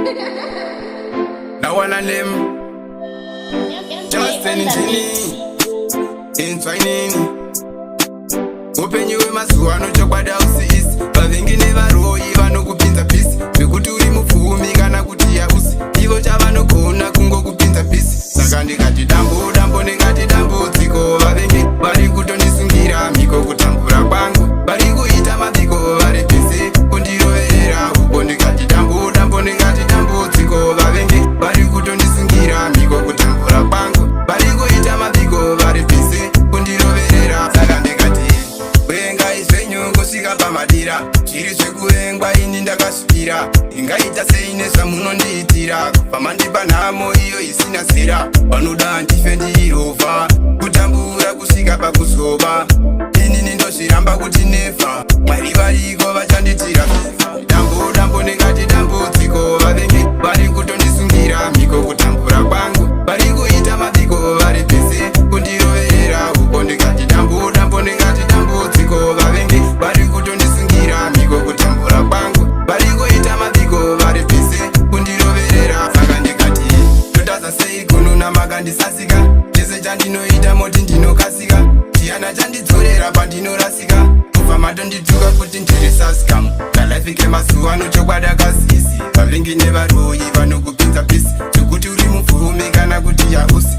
Now one of them just anything entwining. Open you masuwa no chokwada usi vavengi nevaroyi vanokupinza pisi zvekuti uri mupfumi kana kuti yausi ivo chavanogona kungokupinza pisi. Saka ndikati dambo dambo ndingati dambudziko vavengi vari kutondisungira miko kutambura kwangu vari kuita mabiko vari pisi kundiroverera uko. Ndikati dambo dambo ndingati dambudziko vavengi vari kutondisungira miko kutambura kwangu vari kuita mabiko vari pisi kundiroverera. Saka ndikati kuenga izvenyu kusvika pamadira zviri zvekuengwa ini ndakasvipira ingaita seine zvamunondiitira kubva mandipa nhamo iyo isina zera vanoda ndife ndirovha kutambura kusvika pakuzova inini ndozviramba kuti nevha mwari variko vachanditira dambo dambo ndingati dambudziko vavengi vari kutondisungira miko kutambura kwangu vari kuita mabiko vari pisi kundiroverera uko. Ndikati dambo dambo ndingati dambudziko vavengi vari kutondisungira miko kutambura kwangu vari kuita mabiko vari pisi kundiroverera. Saka ndikati totaza sei kununa makandisasika chese chandinoita moti ndinokasika tiana chandidzorera pandinorasika kubva matondidzuka kuti ndirisasika ndalaifike mazuva anochokwada kasisi vavengi nevaroyi vanokupinza pisi zvekuti uri mupfumi kana kuti yausi